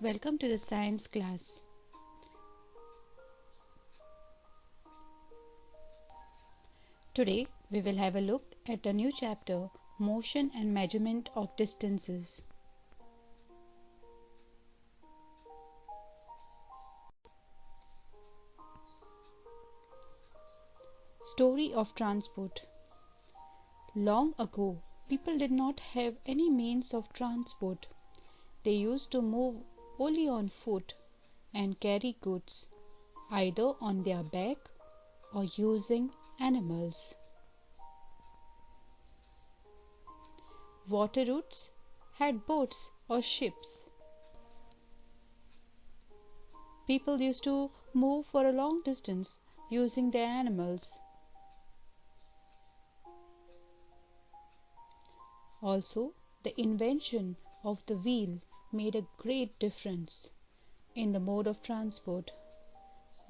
Welcome to the science class. Today we will have a look at a new chapter, Motion and Measurement of Distances. Story of transport. Long ago, people did not have any means of transport. They used to move only on foot and carry goods either on their back or using animals. Water routes had boats or ships. People used to move for a long distance using their animals. Also, the invention of the wheel made a great difference in the mode of transport.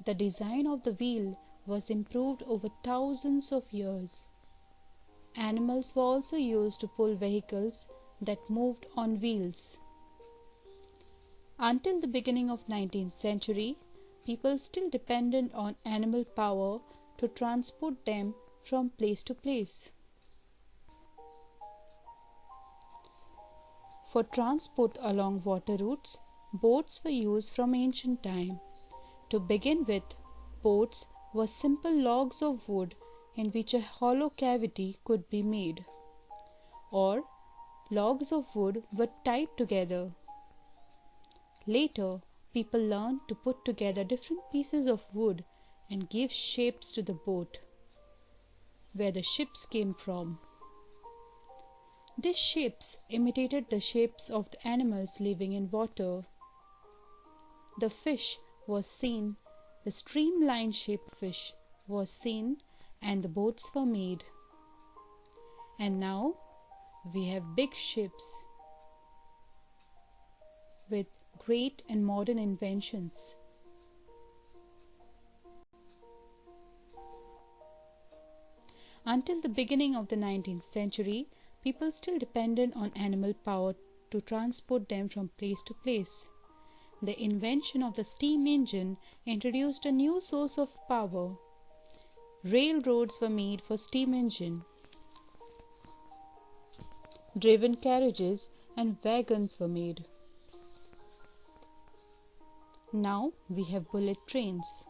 The design of the wheel was improved over thousands of years. Animals were also used to pull vehicles that moved on wheels. Until the beginning of 19th century, people still depended on animal power to transport them from place to place. For transport along water routes, boats were used from ancient time. To begin with, boats were simple logs of wood in which a hollow cavity could be made, or logs of wood were tied together. Later, people learned to put together different pieces of wood and give shapes to the boat, where the ships came from. These shapes imitated the shapes of the animals living in water. The fish was seen, the streamline shaped fish was seen, and the boats were made. And now we have big ships with great and modern inventions. Until the beginning of the 19th century, people still depended on animal power to transport them from place to place. The invention of the steam engine introduced a new source of power. Railroads were made for steam engine. Driven carriages and wagons were made. Now we have bullet trains.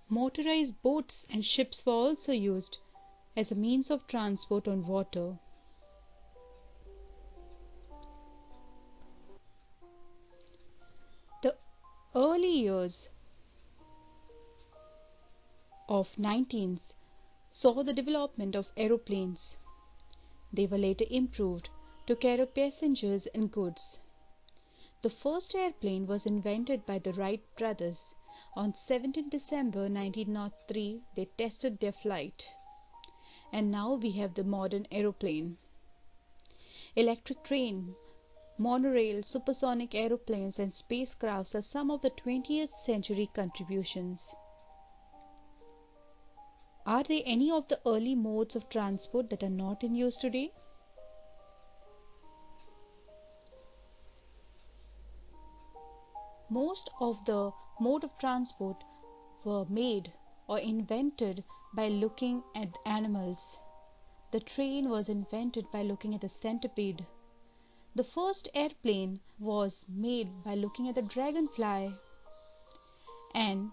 Motorized boats and ships were also used as a means of transport on water. The early years of 19th saw the development of aeroplanes. They were later improved to carry passengers and goods. The first airplane was invented by the Wright brothers. On 17 December 1903, they tested their flight. And now we have the modern aeroplane. Electric train, monorail, supersonic aeroplanes and spacecrafts are some of the 20th century contributions. Are there any of the early modes of transport that are not in use today? Most of the mode of transport were made or invented by looking at animals. The train was invented by looking at the centipede. The first airplane was made by looking at the dragonfly. And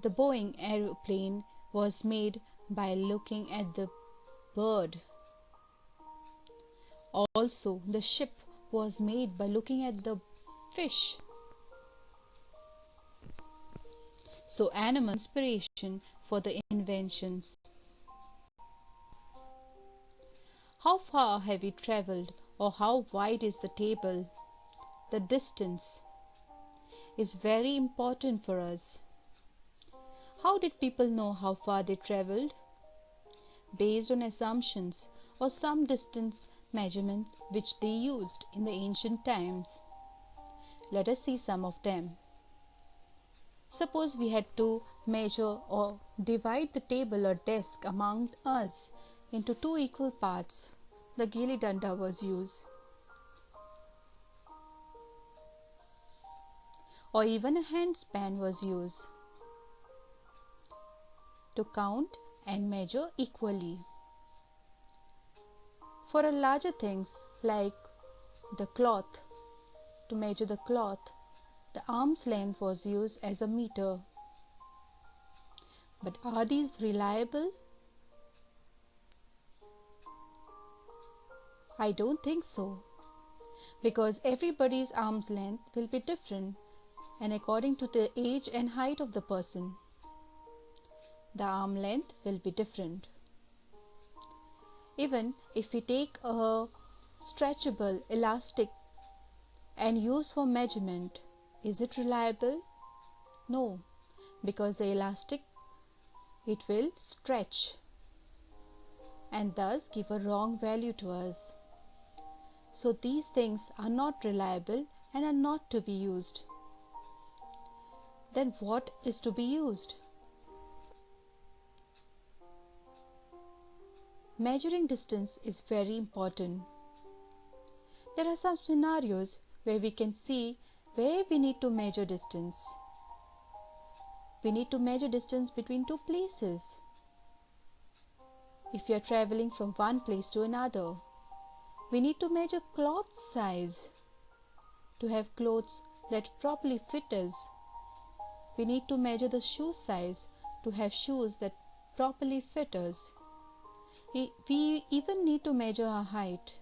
the Boeing airplane was made by looking at the bird. Also, the ship was made by looking at the fish. So animal inspiration for the inventions. How far have we traveled, or how wide is the table? The distance is very important for us. How did people know how far they traveled? Based on assumptions or some distance measurements which they used in the ancient times. Let us see some of them. Suppose we had to measure or divide the table or desk among us into two equal parts. the gilli danda was used, or even a handspan was used to count and measure equally. For larger things like the cloth, to measure the cloth, the arm's length was used as a meter. But are these reliable? I don't think so, because everybody's arm's length will be different and according to the age and height of the person, the arm length will be different. Even if we take a stretchable elastic and use for measurement, is it reliable? No, because the elastic, it will stretch and thus give a wrong value to us. So these things are not reliable and are not to be used. Then what is to be used? Measuring distance is very important. There are some scenarios where we can see where we need to measure distance. We need to measure distance between two places. If we are traveling from one place to another, we need to measure cloth size to have clothes that properly fit us. We need to measure the shoe size to have shoes that properly fit us. We even need to measure our height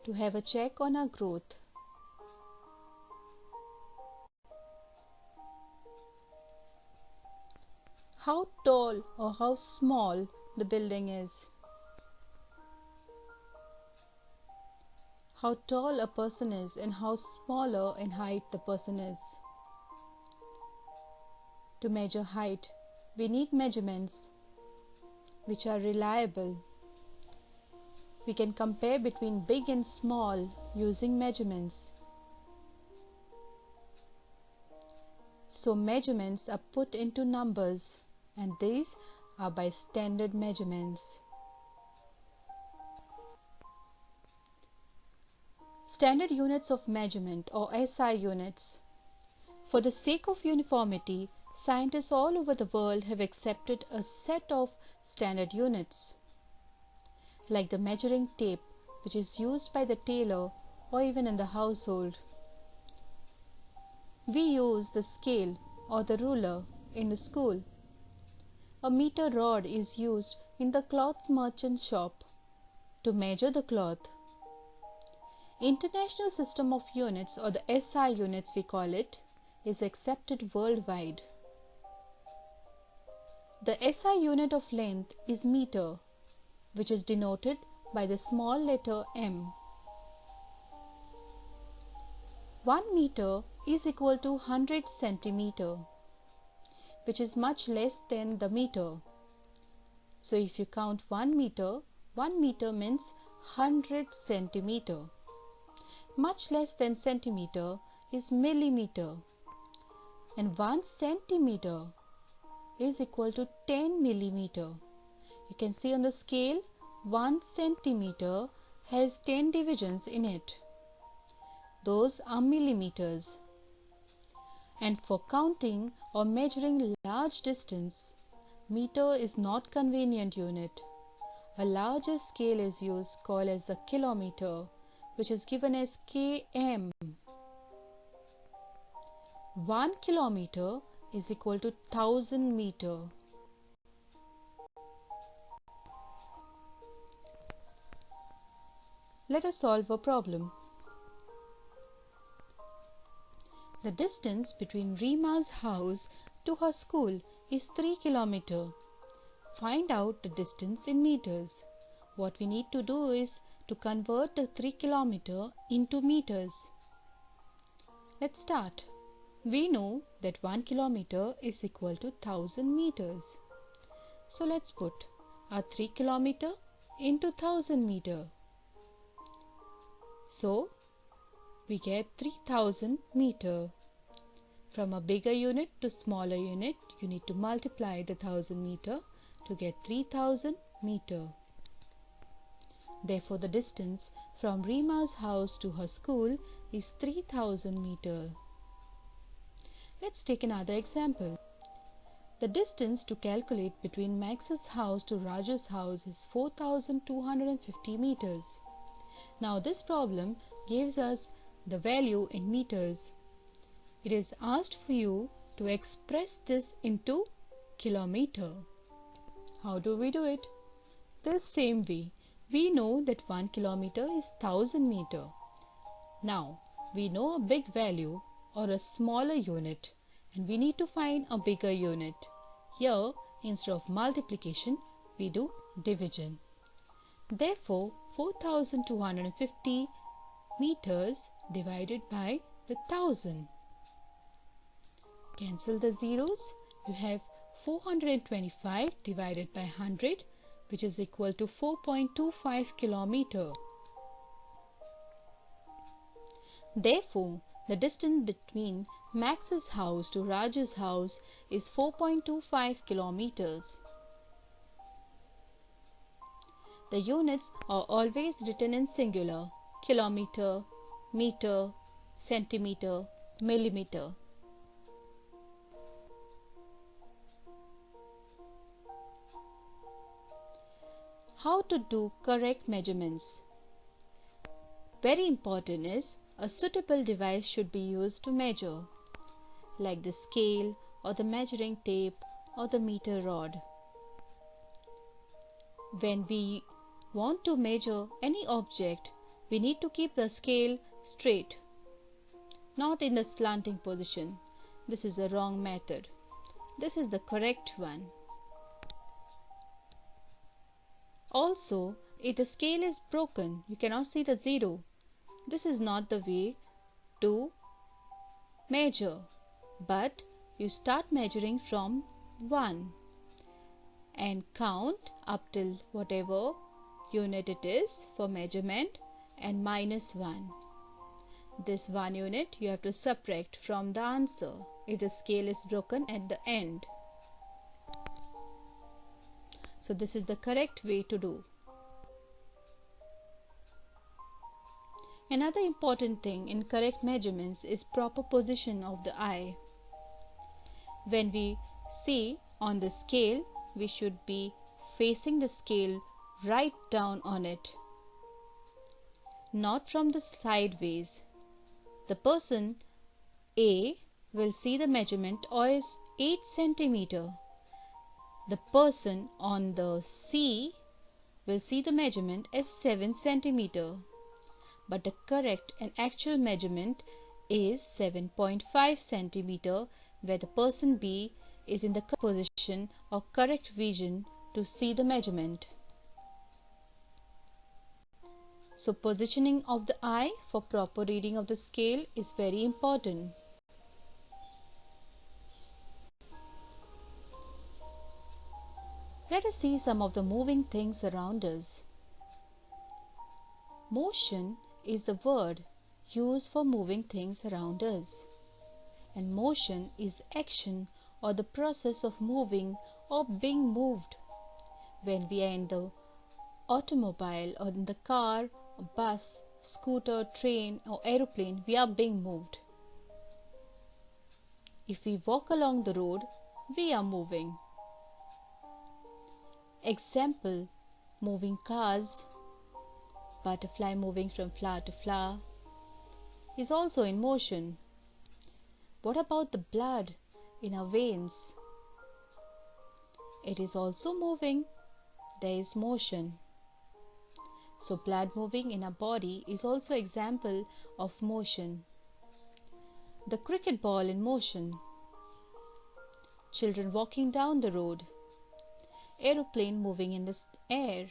to have a check on our growth. How tall or how small the building is. How tall a person is and how smaller in height the person is. To measure height, we need measurements which are reliable. We can compare between big and small using measurements. So measurements are put into numbers, and these are by standard measurements. Standard units of measurement or SI units. For the sake of uniformity, scientists all over the world have accepted a set of standard units, like the measuring tape, which is used by the tailor or even in the household. We use the scale or the ruler in the school. A meter rod is used in the cloth merchant shop to measure the cloth. International System of Units, or the SI units we call it, is accepted worldwide. The SI unit of length is meter, which is denoted by the small letter m. 1 meter is equal to 100 centimeter, which is much less than the meter. So if you count 1 meter means 100 centimeter. Much less than centimeter is millimeter, and 1 centimeter is equal to 10 millimeter. You can see on the scale 1 centimeter has 10 divisions in it. Those are millimeters. And for counting or measuring large distance, meter is not convenient unit. A larger scale is used called as the kilometer, which is given as km. 1 kilometer is equal to 1000 meter. Let us solve a problem. The distance between Rima's house to her school is 3 kilometers. Find out the distance in meters. What we need to do is to convert the 3 kilometers into meters. Let's start. We know that 1 kilometer is equal to 1000 meters. So let's put our 3 kilometer into 1000 meter. So we get 3000 meter. From a bigger unit to smaller unit, you need to multiply the 1000 meter to get 3000 meter. Therefore, the distance from Rima's house to her school is 3000 meters. Let's take another example. The distance to calculate between Max's house to Raju's house is 4250 meters. Now this problem gives us the value in meters. It is asked for you to express this into kilometer. How do we do it? The same way. We know that 1 kilometer is 1000 meters. Now, we know a big value or a smaller unit and we need to find a bigger unit. Here, instead of multiplication, we do division. Therefore, 4250 meters divided by the 1000. Cancel the zeros. You have 425 divided by 100, which is equal to 4.25 kilometer. Therefore, the distance between Max's house to Raju's house is 4.25 kilometers. The units are always written in singular: kilometer, meter, centimeter, millimeter. How to do correct measurements? Very important is a suitable device should be used to measure, like the scale or the measuring tape or the meter rod. When we want to measure any object, we need to keep the scale straight, not in the slanting position. This is a wrong method. This is the correct one. Also, if the scale is broken, you cannot see the zero. This is not the way to measure, but you start measuring from 1 and count up till whatever unit it is for measurement and minus 1. This 1 unit you have to subtract from the answer if the scale is broken at the end. So this is the correct way to do. Another important thing in correct measurements is proper position of the eye. When we see on the scale, we should be facing the scale right down on it, not from the sideways. The person A will see the measurement as 8 centimeter. The person on the C will see the measurement as 7 centimeter. But the correct and actual measurement is 7.5 centimeter, where the person B is in the position or correct vision to see the measurement. So positioning of the eye for proper reading of the scale is very important. Let us see some of the moving things around us. Motion is the word used for moving things around us. And motion is action or the process of moving or being moved. When we are in the automobile or in the car, or bus, scooter, train or aeroplane, we are being moved. If we walk along the road, we are moving. Example, moving cars, butterfly moving from flower to flower is also in motion. What about the blood in our veins? It is also moving. There is motion. So blood moving in our body is also example of motion. The cricket ball in motion. Children walking down the road. Aeroplane moving in the air.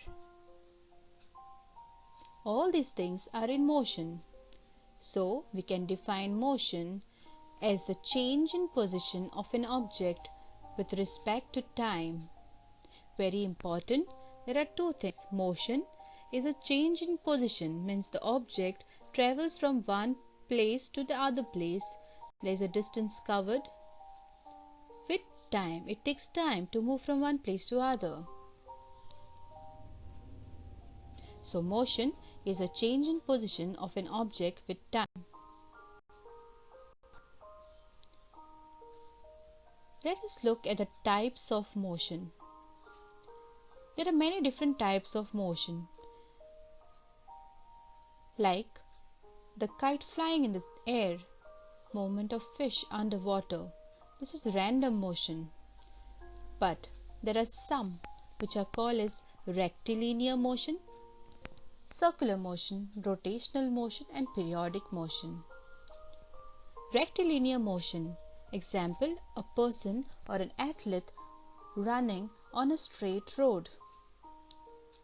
All these things are in motion. So we can define motion as the change in position of an object with respect to time. Very important, there are two things. Motion is a change in position, means the object travels from one place to the other place. There is a distance covered. With time, it takes time to move from one place to other. So motion is a change in position of an object with time. Let us look at the types of motion. There are many different types of motion, like the kite flying in the air, movement of fish underwater. This is random motion. But there are some which are called as rectilinear motion, circular motion, rotational motion, and periodic motion. Rectilinear motion, example, a person or an athlete running on a straight road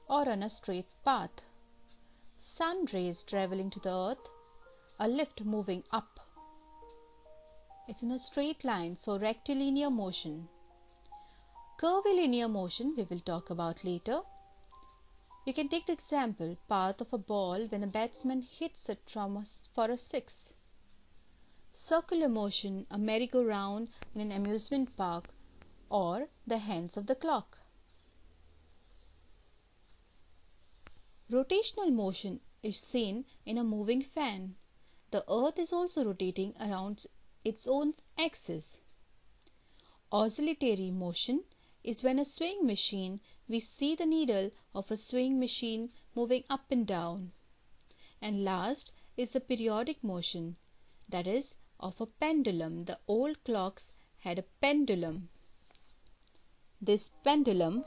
or on a straight path, sun rays traveling to the earth, a lift moving up. It's in a straight line, so rectilinear motion. Curvilinear motion we will talk about later. You can take the example, path of a ball when a batsman hits it for a six. Circular motion, a merry-go-round in an amusement park, or the hands of the clock. Rotational motion is seen in a moving fan. The earth is also rotating around its own axis. Oscillatory motion is when a swing machine, we see the needle of a swing machine moving up and down. And last is the periodic motion, that is of a pendulum. The old clocks had a pendulum. This pendulum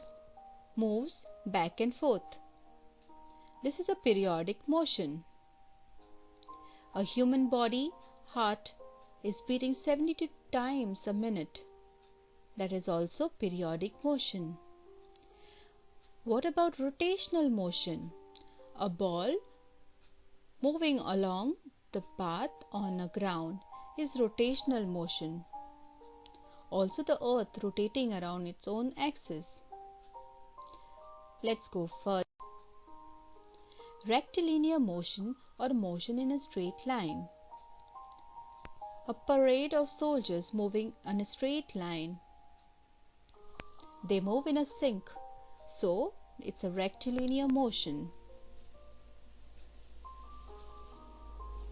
moves back and forth. This is a periodic motion. A human body heart is beating 72 times a minute. That is also periodic motion. What about rotational motion? A ball moving along the path on a ground is rotational motion. Also the earth rotating around its own axis. Let's go further. Rectilinear motion or motion in a straight line. A parade of soldiers moving in a straight line. They move in a sync, so it's a rectilinear motion.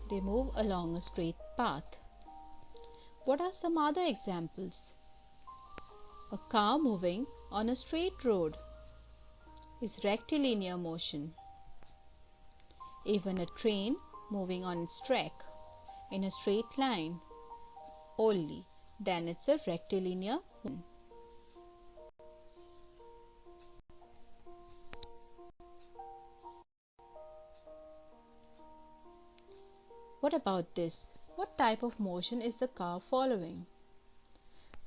They move along a straight path. What are some other examples? A car moving on a straight road is rectilinear motion. Even a train moving on its track in a straight line only, then it's a rectilinear motion. What about this? What type of motion is the car following?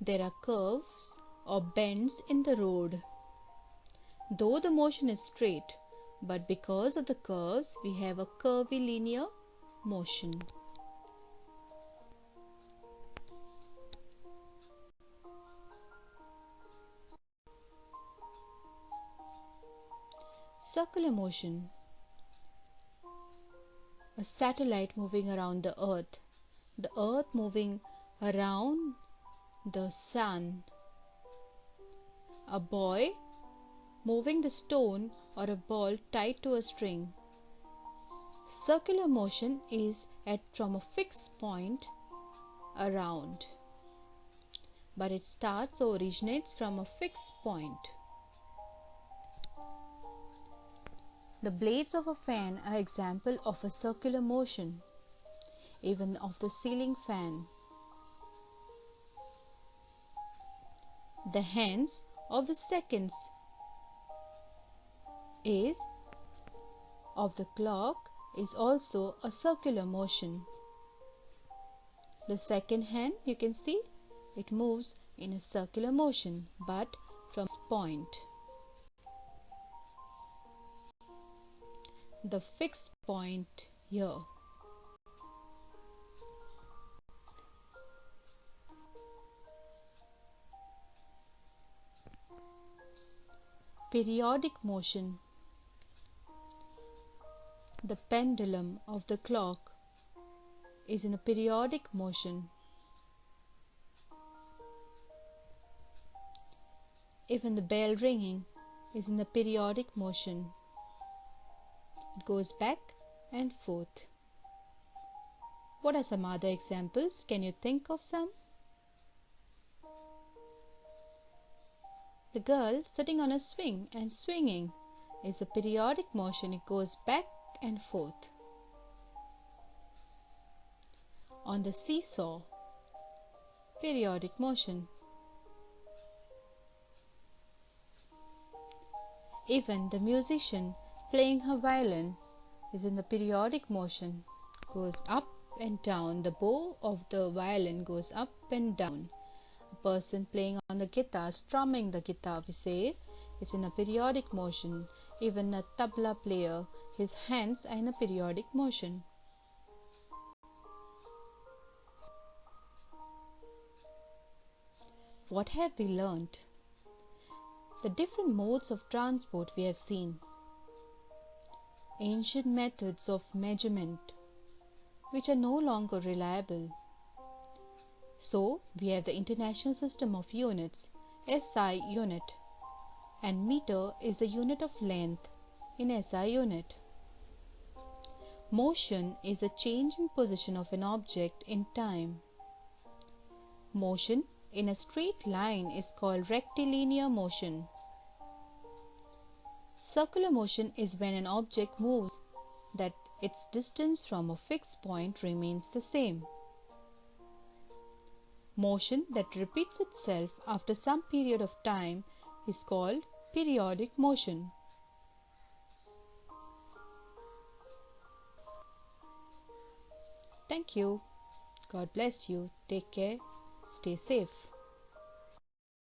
There are curves or bends in the road. Though the motion is straight, but because of the curves, we have a curvilinear motion. Circular motion. A satellite moving around the earth moving around the sun, a boy moving the stone or a ball tied to a string. Circular motion is from a fixed point around, but it starts or originates from a fixed point. The blades of a fan are example of a circular motion, even of the ceiling fan. The hands of the seconds of the clock is also a circular motion. The second hand, you can see, it moves in a circular motion, but from this point. The fixed point here. Periodic motion. The pendulum of the clock is in a periodic motion. Even the bell ringing is in a periodic motion. it goes back and forth. What are some other examples? Can you think of some? The girl sitting on a swing and swinging is a periodic motion. It goes back and forth. On the seesaw, periodic motion. Even the musician playing her violin is in the periodic motion, goes up and down. The bow of the violin goes up and down. A person playing on the guitar, strumming the guitar, we say, is in a periodic motion. Even a tabla player, his hands are in a periodic motion. What have we learnt? The different modes of transport we have seen. Ancient methods of measurement which are no longer reliable. So, we have the International System of Units, SI unit, and meter is the unit of length in SI unit. Motion is a change in position of an object in time. Motion in a straight line is called rectilinear motion. Circular motion is when an object moves that its distance from a fixed point remains the same. Motion that repeats itself after some period of time is called periodic motion. Thank you. God bless you. Take care. Stay safe.